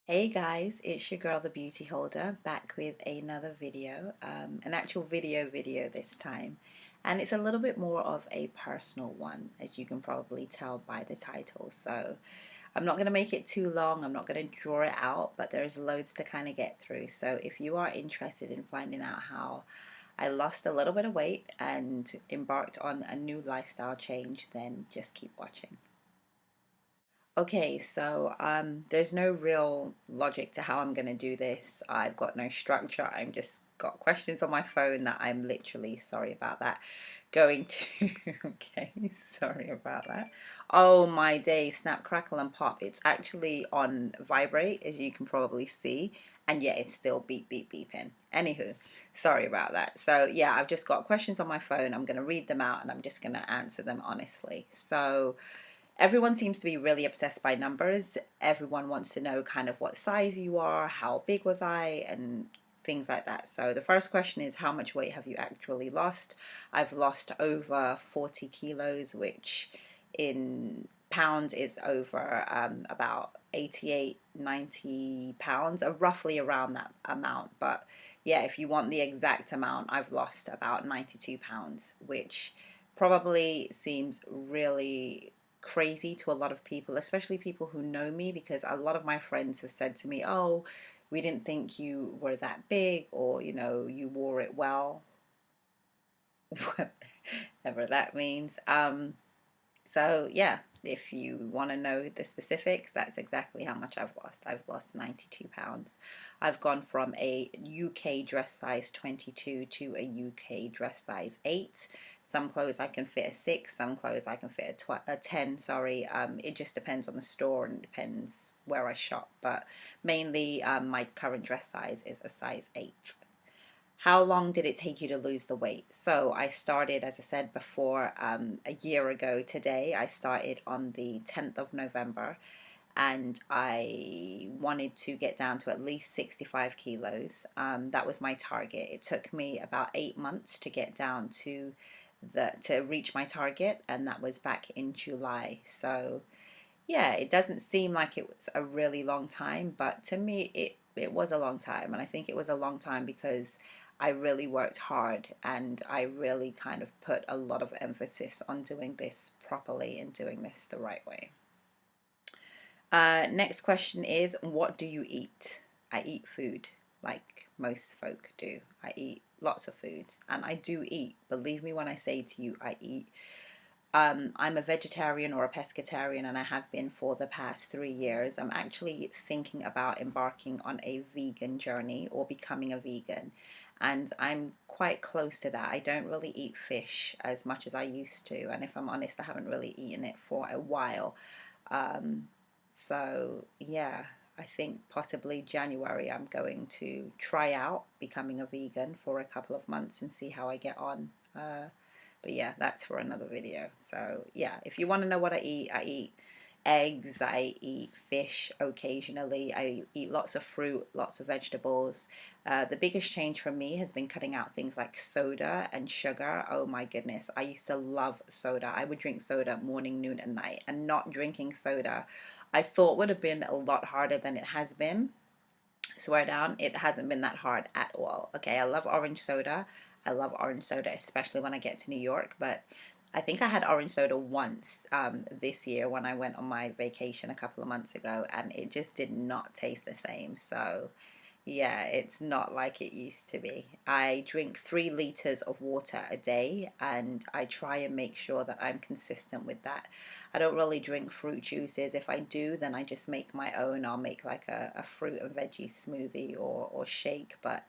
Hey guys, it's your girl the beauty holder back with another video, an actual video this time, and it's a little bit more of a personal one, as you can probably tell by the title. So I'm not going to make it too long, I'm not going to draw it out, but there's loads to kind of get through. So if you are interested in finding out how I lost a little bit of weight and embarked on a new lifestyle change, then just keep watching. Okay, so there's no real logic to how I'm going to do this. I've got no structure. I'm just got questions on my phone that I'm literally, sorry about that, going to, okay, sorry about that. Oh my day, snap, crackle, and pop. It's actually on vibrate, as you can probably see, and yet it's still beep, beep, beeping. Anywho, sorry about that. So yeah, I've just got questions on my phone. I'm going to read them out and I'm just going to answer them honestly. So, everyone seems to be really obsessed by numbers. Everyone wants to know kind of what size you are, how big was I, and things like that. So the first question is, how much weight have you actually lost? I've lost over 40 kilos, which in pounds is over about 88, 90 pounds, roughly around that amount. But yeah, if you want the exact amount, I've lost about 92 pounds, which probably seems really crazy to a lot of people, especially people who know me, because a lot of my friends have said to me, "Oh, we didn't think you were that big," or, "you wore it well," whatever that means. So yeah, if you want to know the specifics, that's exactly how much I've lost. I've lost 92 pounds. I've gone from a UK dress size 22 to a UK dress size 8. Some clothes I can fit a 6, some clothes I can fit a 10, sorry. It just depends on the store and depends where I shop, but mainly my current dress size is a size 8. How long did it take you to lose the weight? So I started, as I said before, a year ago today. I started on the 10th of November and I wanted to get down to at least 65 kilos. That was my target. It took me about 8 months to get down to reach my target, and that was back in July. So yeah, it doesn't seem like it was a really long time, but to me, it was a long time. And I think it was a long time because I really worked hard and I really kind of put a lot of emphasis on doing this properly and doing this the right way. Next question is, what do you eat? I eat food like most folk do. I eat lots of food and I do eat. Believe me when I say to you, I eat. I'm a vegetarian or a pescatarian, and I have been for the past 3 years. I'm actually thinking about embarking on a vegan journey or becoming a vegan, and I'm quite close to that. I don't really eat fish as much as I used to, and if I'm honest, I haven't really eaten it for a while. Um, so, yeah, I think possibly January I'm going to try out becoming a vegan for a couple of months and see how I get on. But yeah, that's for another video. So yeah, if you want to know what I eat eggs, I eat fish occasionally, I eat lots of fruit, lots of vegetables. The biggest change for me has been cutting out things like soda and sugar. Oh my goodness, I used to love soda. I would drink soda morning, noon, and night, and not drinking soda I thought would have been a lot harder than it has been. Swear down, it hasn't been that hard at all. Okay, I love orange soda. I love orange soda, especially when I get to New York. But I think I had orange soda once this year when I went on my vacation a couple of months ago, and it just did not taste the same. So yeah, it's not like it used to be. I drink 3 liters of water a day and I try and make sure that I'm consistent with that. I don't really drink fruit juices. If I do, then I just make my own. I'll make like a fruit and veggie smoothie or shake. But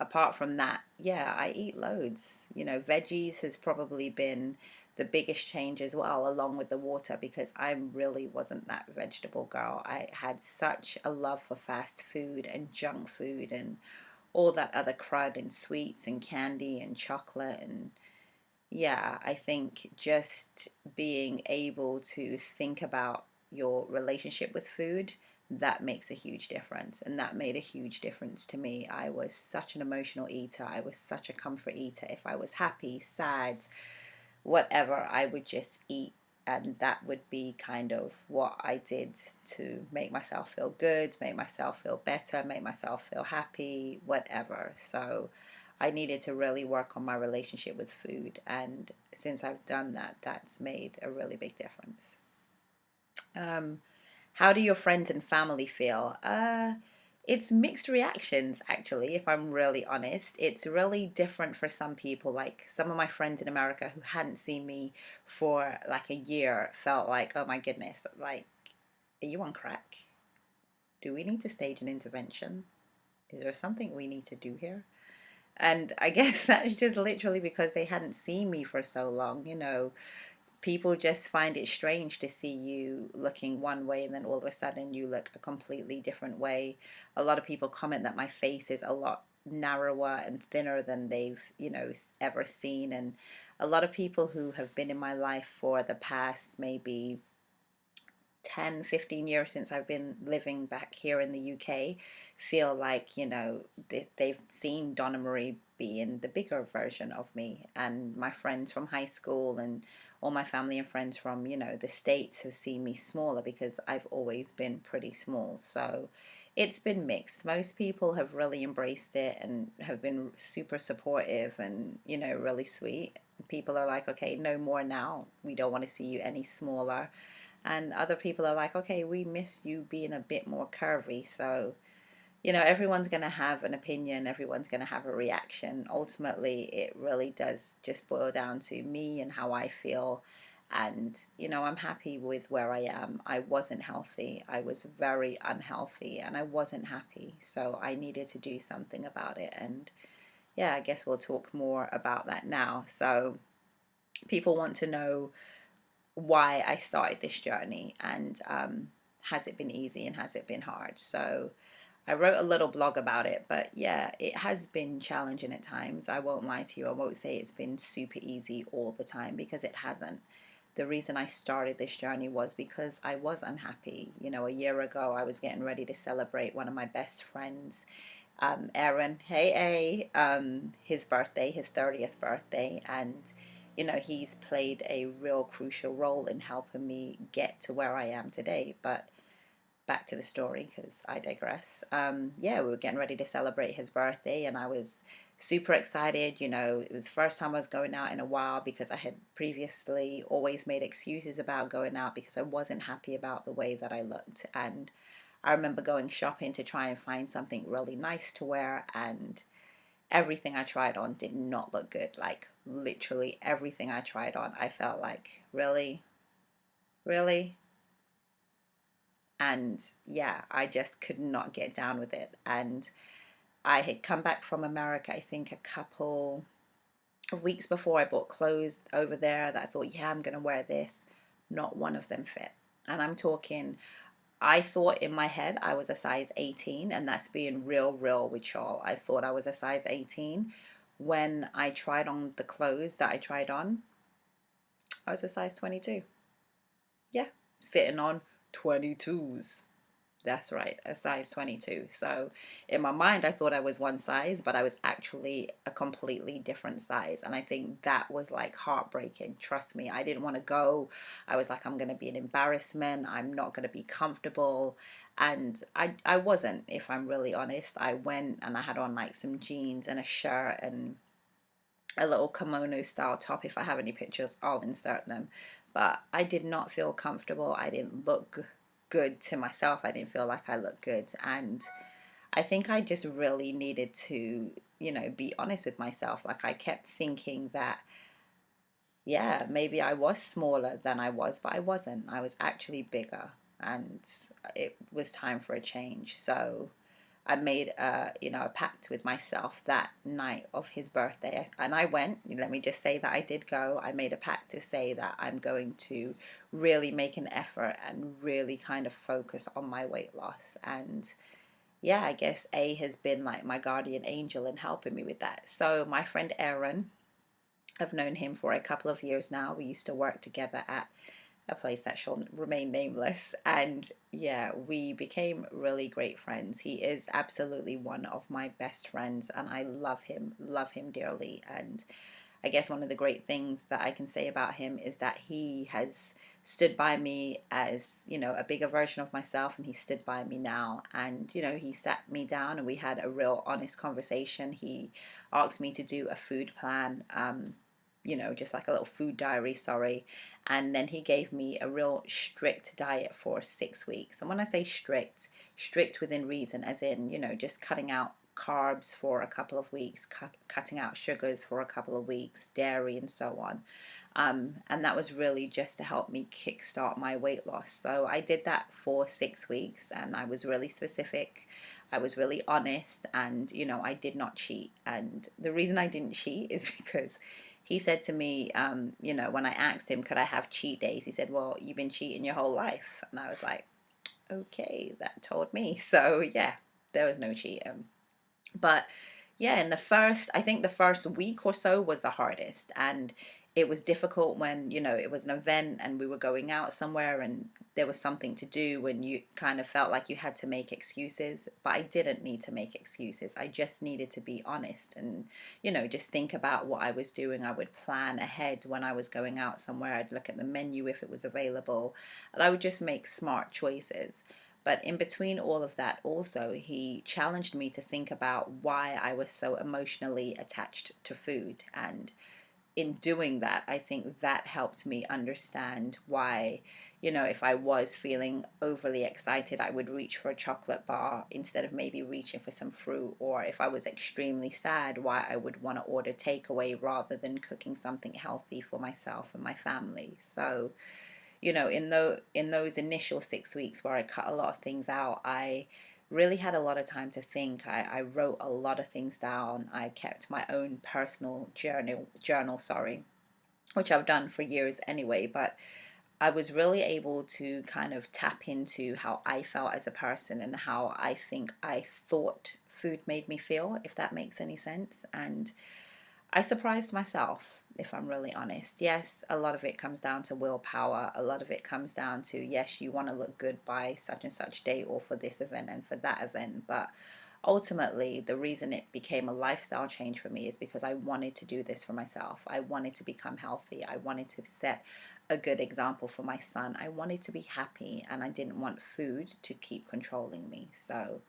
apart from that, yeah, I eat loads. Veggies has probably been the biggest change as well, along with the water, because I really wasn't that vegetable girl. I had such a love for fast food and junk food and all that other crud and sweets and candy and chocolate. And yeah, I think just being able to think about your relationship with food, that makes a huge difference. And that made a huge difference to me. I was such an emotional eater. I was such a comfort eater. If I was happy, sad, whatever, I would just eat And that would be kind of what I did to make myself feel good, make myself feel better, make myself feel happy, whatever. So I needed to really work on my relationship with food. And since I've done that, that's made a really big difference. Um, how do your friends and family feel? It's mixed reactions, actually, if I'm really honest. It's really different for some people. Like some of my friends in America who hadn't seen me for like a year felt like, oh my goodness, like, are you on crack? Do we need to stage an intervention? Is there something we need to do here? And I guess that's just literally because they hadn't seen me for so long, you know. People just find it strange to see you looking one way and then all of a sudden you look a completely different way. A lot of people comment that my face is a lot narrower and thinner than they've, you know, ever seen. And a lot of people who have been in my life for the past maybe 10, 15 years since I've been living back here in the UK feel like, you know, they've seen Donna Marie being the bigger version of me. And my friends from high school and all my family and friends from, you know, the States have seen me smaller because I've always been pretty small. So it's been mixed. Most people have really embraced it and have been super supportive and, you know, really sweet. People are like, okay, no more now. We don't want to see you any smaller. And other people are like, okay, we miss you being a bit more curvy. So, you know, everyone's going to have an opinion, everyone's going to have a reaction. Ultimately, it really does just boil down to me and how I feel. And, you know, I'm happy with where I am. I wasn't healthy. I was very unhealthy and I wasn't happy. So I needed to do something about it. And yeah, I guess we'll talk more about that now. So people want to know why I started this journey and has it been easy and has it been hard? So I wrote a little blog about it, but yeah, it has been challenging at times. I won't lie to you. I won't say it's been super easy all the time because it hasn't. The reason I started this journey was because I was unhappy. You know, a year ago, I was getting ready to celebrate one of my best friends, Aaron, hey, his birthday, his 30th birthday, and you know, he's played a real crucial role in helping me get to where I am today. But back to the story because I digress. Yeah, we were getting ready to celebrate his birthday, and I was super excited. You know, it was the first time I was going out in a while because I had previously always made excuses about going out because I wasn't happy about the way that I looked. And I remember going shopping to try and find something really nice to wear, and everything I tried on did not look good. Like, literally everything I tried on, I felt like, really? Really? And yeah, I just could not get down with it. And I had come back from America, I think a couple of weeks before. I bought clothes over there that I thought, yeah, I'm going to wear this. Not one of them fit. And I'm talking, I thought in my head I was a size 18, and that's being real with y'all. I thought I was a size 18. When I tried on the clothes that I tried on, I was a size 22. Yeah, sitting on 22s. That's right, a size 22. So in my mind, I thought I was one size, but I was actually a completely different size. And I think that was like heartbreaking. Trust me, I didn't want to go. I was like, I'm going to be an embarrassment. I'm not going to be comfortable. And I wasn't, if I'm really honest. I went and I had on like some jeans and a shirt and a little kimono style top. If I have any pictures, I'll insert them. But I did not feel comfortable. I didn't look good to myself. I didn't feel like I looked good. And I think I just really needed to, you know, be honest with myself. Like, I kept thinking that, yeah, maybe I was smaller than I was, but I wasn't. I was actually bigger. And it was time for a change. So I made a, you know, a pact with myself that night of his birthday, and I went. Let me just say that I did go. I made a pact to say that I'm going to really make an effort and really kind of focus on my weight loss. And yeah, I guess A has been like my guardian angel in helping me with that. So my friend Aaron, I've known him for a couple of years now. We used to work together at a place that shall remain nameless. And yeah, we became really great friends. He is absolutely one of my best friends, and I love him dearly. And I guess one of the great things that I can say about him is that he has stood by me as, you know, a bigger version of myself, and he stood by me now. And, you know, he sat me down and we had a real honest conversation. He asked me to do a food plan, you know, just like a little food diary, sorry. And then he gave me a real strict diet for 6 weeks. And when I say strict, strict within reason, as in, you know, just cutting out carbs for a couple of weeks, cutting out sugars for a couple of weeks, dairy, and so on. And that was really just to help me kickstart my weight loss. So I did that for 6 weeks, and I was really specific. I was really honest, and, you know, I did not cheat. And the reason I didn't cheat is because he said to me, you know, when I asked him, could I have cheat days? He said, well, you've been cheating your whole life. And I was like, okay, that told me. So yeah, there was no cheating. But yeah, in the first, I think the first week or so was the hardest. And it was difficult when, you know, it was an event and we were going out somewhere and there was something to do and you kind of felt like you had to make excuses. But I didn't need to make excuses. I just needed to be honest and, you know, just think about what I was doing. I would plan ahead when I was going out somewhere. I'd look at the menu if it was available, and I would just make smart choices. But in between all of that, also, he challenged me to think about why I was so emotionally attached to food. And in doing that, I think that helped me understand why, you know, if I was feeling overly excited, I would reach for a chocolate bar instead of maybe reaching for some fruit. Or if I was extremely sad, why I would want to order takeaway rather than cooking something healthy for myself and my family. So, you know, in those initial 6 weeks where I cut a lot of things out, I really had a lot of time to think. I wrote a lot of things down. I kept my own personal journal, sorry, which I've done for years anyway, but I was really able to kind of tap into how I felt as a person and how I think I thought food made me feel, if that makes any sense. And I surprised myself, if I'm really honest. Yes, a lot of it comes down to willpower. A lot of it comes down to, yes, you want to look good by such and such date or for this event and for that event. But ultimately, the reason it became a lifestyle change for me is because I wanted to do this for myself. I wanted to become healthy. I wanted to set a good example for my son. I wanted to be happy, and I didn't want food to keep controlling me. So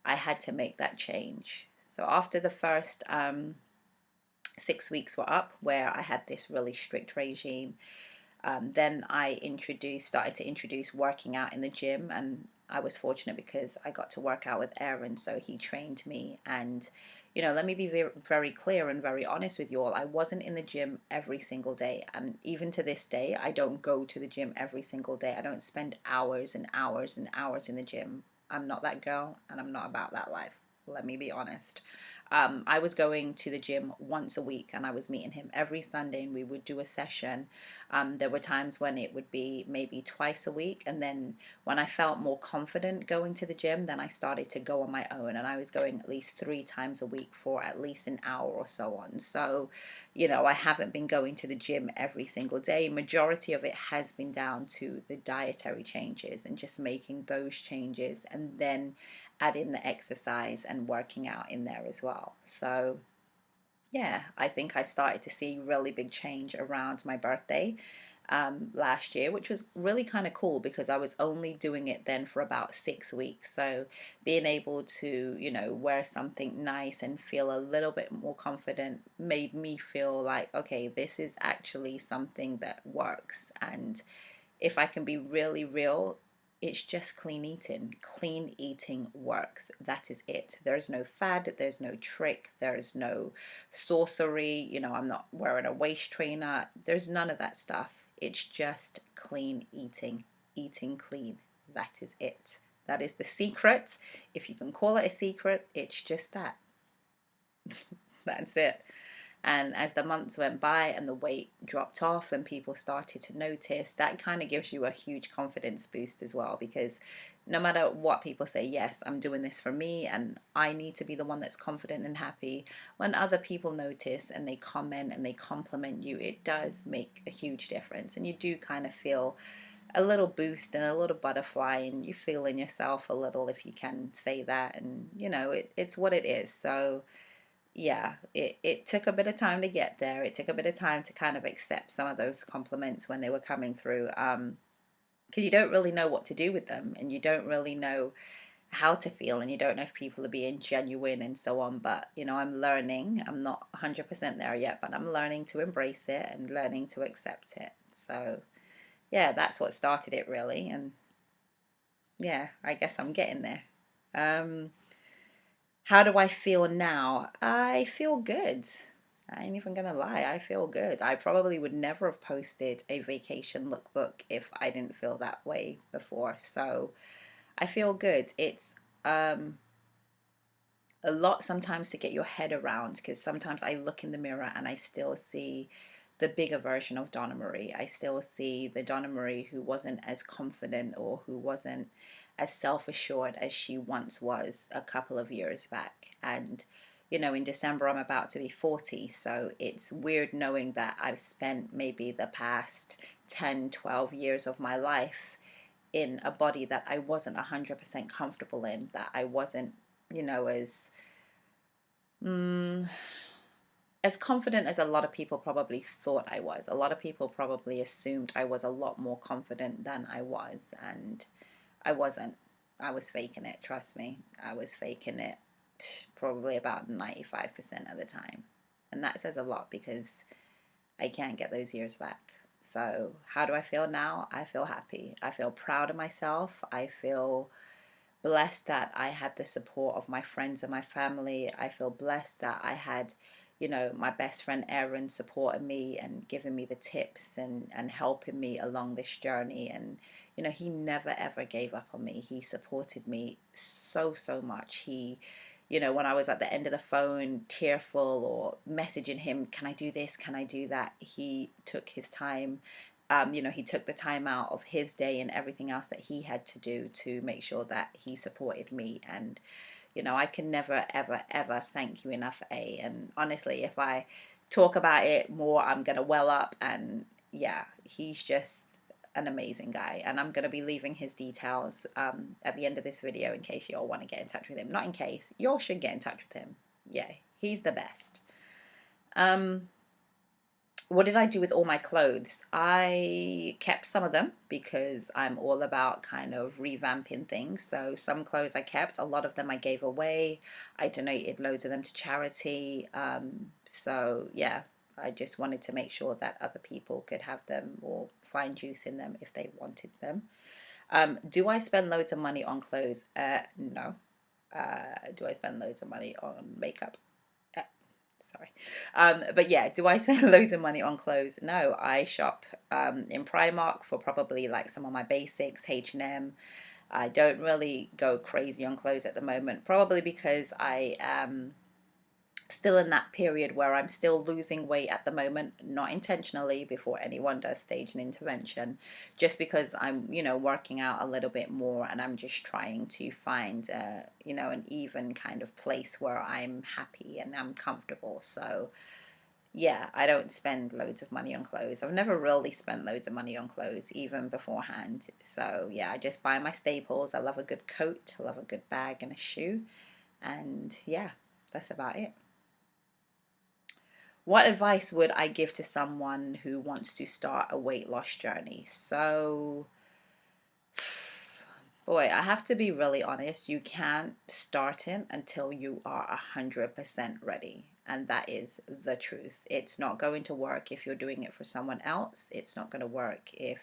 I had to make that change. So after the first 6 weeks were up, where I had this really strict regime, then I started to introduce working out in the gym, and I was fortunate because I got to work out with Aaron, so he trained me. And, you know, let me be very, very clear and very honest with you all. I wasn't in the gym every single day, and even to this day, I don't go to the gym every single day. I don't spend hours and hours and hours in the gym. I'm not that girl, and I'm not about that life. Let me be honest. I was going to the gym once a week, and I was meeting him every Sunday, and we would do a session. There were times when it would be maybe twice a week, and then when I felt more confident going to the gym, then I started to go on my own, and I was going at least 3 times a week for at least an hour or so on. So, you know, I haven't been going to the gym every single day. Majority of it has been down to the dietary changes and just making those changes, and then add in the exercise and working out in there as well. So yeah, I think I started to see really big change around my birthday last year, which was really kind of cool because I was only doing it then for about 6 weeks. So being able to, you know, wear something nice and feel a little bit more confident made me feel like, okay, this is actually something that works. And if I can be really real, it's just clean eating. Clean eating works. That is it. There's no fad, there's no trick, there's no sorcery. You know, I'm not wearing a waist trainer. There's none of that stuff. It's just clean eating. Eating clean. That is it. That is the secret. If you can call it a secret, it's just that. That's it. And as the months went by and the weight dropped off and people started to notice, that kind of gives you a huge confidence boost as well, because no matter what people say, yes, I'm doing this for me and I need to be the one that's confident and happy. When other people notice and they comment and they compliment you, it does make a huge difference. And you do kind of feel a little boost and a little butterfly, and you feel in yourself a little, if you can say that. And, you know, it's what it is. So yeah, it took a bit of time to get there. It took a bit of time to kind of accept some of those compliments when they were coming through. Because you don't really know what to do with them, and you don't really know how to feel, and you don't know if people are being genuine and so on. But I'm learning. I'm not 100% there yet, but I'm learning to embrace it and learning to accept it. So yeah, that's what started it really. And yeah, I guess I'm getting there. um how do I feel now? I feel good. I ain't even gonna lie, I feel good. I probably would never have posted a vacation lookbook if I didn't feel that way before. So I feel good. It's um a lot sometimes to get your head around, because sometimes I look in the mirror and I still see the bigger version of Donna Marie. I still see the Donna Marie who wasn't as confident or who wasn't as self assured as she once was a couple of years back. And, in December, I'm about to be 40. So it's weird knowing that I've spent maybe the past 10, 12 years of my life in a body that I wasn't 100% comfortable in, that I wasn't, as mm, as confident as a lot of people probably thought I was. A lot of people probably assumed I was a lot more confident than I was, and I wasn't. I was faking it, trust me. I was faking it probably about 95% of the time. And that says a lot because I can't get those years back. So, how do I feel now? I feel happy. I feel proud of myself. I feel blessed that I had the support of my friends and my family. I feel blessed that I had, my best friend Erin supporting me and giving me the tips and helping me along this journey. And, he never ever gave up on me. He supported me so, so much. When I was at the end of the phone, tearful or messaging him, can I do this? Can I do that? He took his time. He took the time out of his day and everything else that he had to do to make sure that he supported me. And, I can never, ever, ever thank you enough, A. And honestly, if I talk about it more, I'm going to well up. And yeah, he's just an amazing guy. And I'm going to be leaving his details at the end of this video in case you all want to get in touch with him. Not in case, you all should get in touch with him. Yeah, he's the best. What did I do with all my clothes? I kept some of them because I'm all about kind of revamping things. So some clothes I kept, a lot of them I gave away. I donated loads of them to charity. So yeah, I just wanted to make sure that other people could have them or find use in them if they wanted them. Do I spend loads of money on clothes? No. Do I spend loads of money on makeup? Sorry. But yeah, do I spend loads of money on clothes? No, I shop in Primark for probably like some of my basics, H&M. I don't really go crazy on clothes at the moment, probably because I am still in that period where I'm still losing weight at the moment, not intentionally, before anyone does stage an intervention, just because I'm, working out a little bit more, and I'm just trying to find, an even kind of place where I'm happy and I'm comfortable. So yeah, I don't spend loads of money on clothes. I've never really spent loads of money on clothes, even beforehand. So yeah, I just buy my staples. I love a good coat, I love a good bag and a shoe. And yeah, that's about it. What advice would I give to someone who wants to start a weight loss journey? So, boy, I have to be really honest. You can't start it until you are 100% ready. And that is the truth. It's not going to work if you're doing it for someone else. It's not going to work if,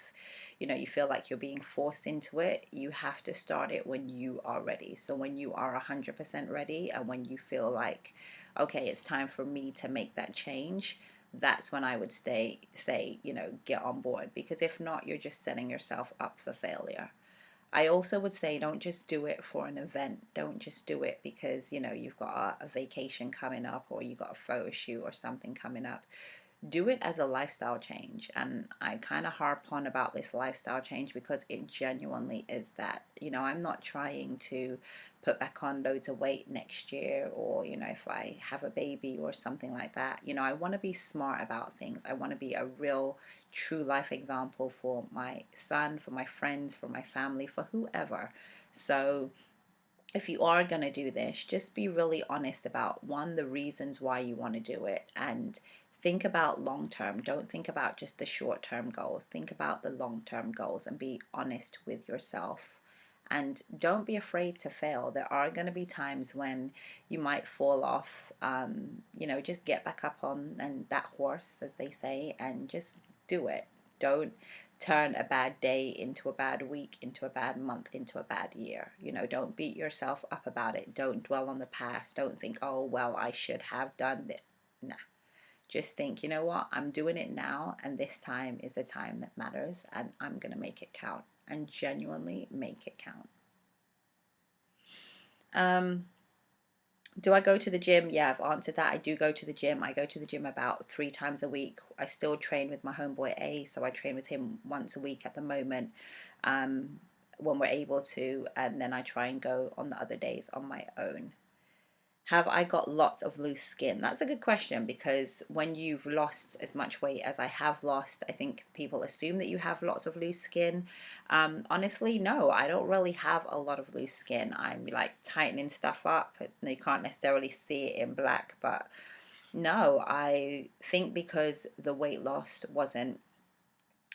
you feel like you're being forced into it. You have to start it when you are ready. So when you are 100% ready and when you feel like, okay, it's time for me to make that change, that's when I would say, get on board. Because if not, you're just setting yourself up for failure. I also would say don't just do it for an event. Don't just do it because, you've got a vacation coming up or you've got a photo shoot or something coming up. Do it as a lifestyle change. And I kind of harp on about this lifestyle change because it genuinely is that. I'm not trying to put back on loads of weight next year, or if I have a baby or something like that. I want to be smart about things. I want to be a real true life example for my son, for my friends, for my family, for whoever. So if you are going to do this, just be really honest about one, the reasons why you want to do it, and think about long term. Don't think about just the short term goals. Think about the long term goals and be honest with yourself. And don't be afraid to fail. There are going to be times when you might fall off. Just get back up on and that horse, as they say, and just do it. Don't turn a bad day into a bad week, into a bad month, into a bad year. Don't beat yourself up about it. Don't dwell on the past. Don't think, oh, well, I should have done this. Nah. Just think, you know what? I'm doing it now, and this time is the time that matters, and I'm going to make it count, and genuinely make it count. Do I go to the gym? Yeah, I've answered that. I do go to the gym. I go to the gym about 3 times a week. I still train with my homeboy A, so I train with him once a week at the moment, when we're able to, and then I try and go on the other days on my own. Have I got lots of loose skin? That's a good question, because when you've lost as much weight as I have lost, I think people assume that you have lots of loose skin. Honestly, no, I don't really have a lot of loose skin. I'm like tightening stuff up. You can't necessarily see it in black, but no, I think because the weight loss wasn't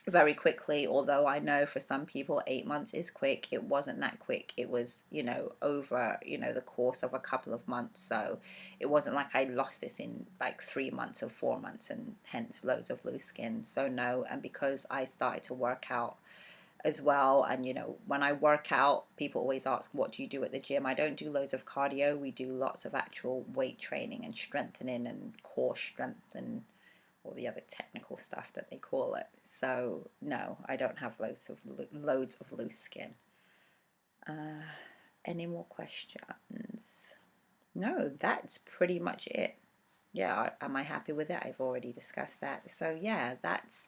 very quickly, although I know for some people 8 months is quick, it wasn't that quick. It was, over, the course of a couple of months. So it wasn't like I lost this in like 3 months or 4 months, and hence loads of loose skin. So no. And because I started to work out as well, and when I work out, people always ask, what do you do at the gym? I don't do loads of cardio. We do lots of actual weight training and strengthening and core strength and all the other technical stuff that they call it. So no, I don't have loads of loose skin. Any more questions? No, that's pretty much it. Yeah, am I happy with it? I've already discussed that. So yeah, that's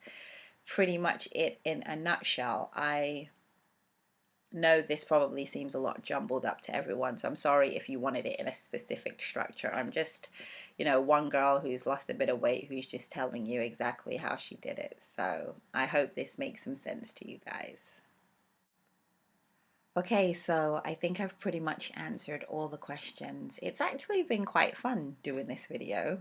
pretty much it in a nutshell. I know this probably seems a lot jumbled up to everyone, so I'm sorry if you wanted it in a specific structure. I'm just, one girl who's lost a bit of weight who's just telling you exactly how she did it. So I hope this makes some sense to you guys. Okay, so I think I've pretty much answered all the questions. It's actually been quite fun doing this video.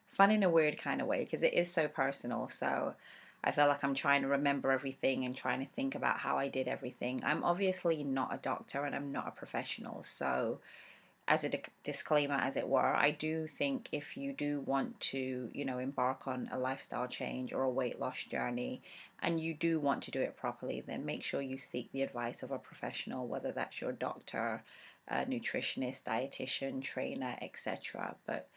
Fun in a weird kind of way, because it is so personal. So I feel like I'm trying to remember everything and trying to think about how I did everything. I'm obviously not a doctor and I'm not a professional. So as a disclaimer, as it were, I do think if you do want to, embark on a lifestyle change or a weight loss journey, and you do want to do it properly, then make sure you seek the advice of a professional, whether that's your doctor, a nutritionist, dietitian, trainer, etc. But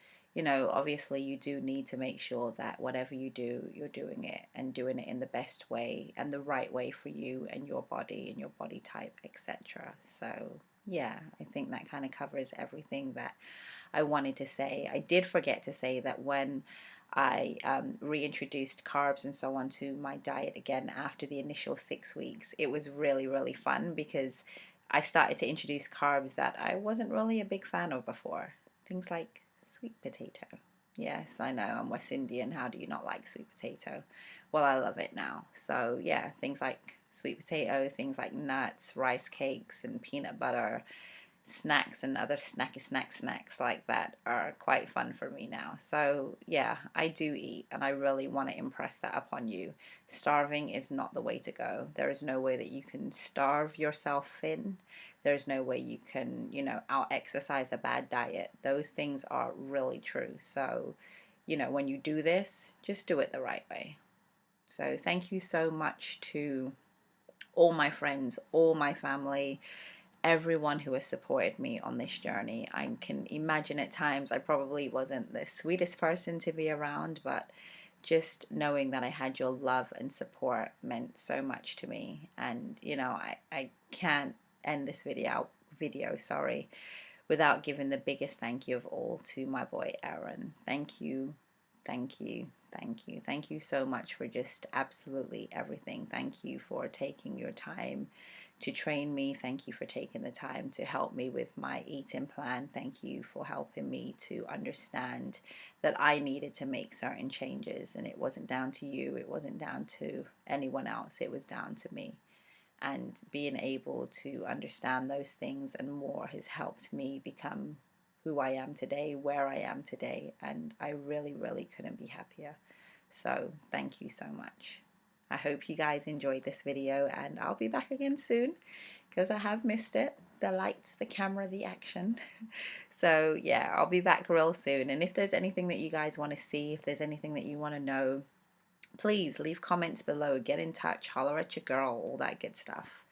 obviously you do need to make sure that whatever you do, you're doing it and doing it in the best way and the right way for you and your body and your body type, etc. So yeah, I think that kind of covers everything that I wanted to say. I did forget to say that when I reintroduced carbs and so on to my diet again after the initial 6 weeks, it was really, really fun, because I started to introduce carbs that I wasn't really a big fan of before. Things like sweet potato. Yes, I know, I'm West Indian. How do you not like sweet potato? Well, I love it now. So yeah, things like sweet potato, things like nuts, rice cakes, and peanut butter snacks and other snacks like that are quite fun for me now. So yeah, I do eat, and I really want to impress that upon you. Starving is not the way to go. There is no way that you can starve yourself thin. There's no way you can, out exercise a bad diet. Those things are really true. So, when you do this, just do it the right way. So thank you so much to all my friends, all my family, everyone who has supported me on this journey. I can imagine at times I probably wasn't the sweetest person to be around, but just knowing that I had your love and support meant so much to me. And I can't end this video without giving the biggest thank you of all to my boy Aaron. Thank you, thank you, thank you, thank you so much for just absolutely everything. Thank you for taking your time to train me. Thank you for taking the time to help me with my eating plan. Thank you for helping me to understand that I needed to make certain changes, and it wasn't down to you, it wasn't down to anyone else, it was down to me. and being able to understand those things and more has helped me become who I am today, where I am today, and I really, really couldn't be happier. So thank you so much. I hope you guys enjoyed this video, and I'll be back again soon because I have missed it. The lights, the camera, the action. So yeah, I'll be back real soon. And if there's anything that you guys want to see, if there's anything that you want to know, please leave comments below. Get in touch, holler at your girl, all that good stuff.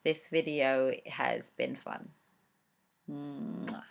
This video has been fun. Mwah.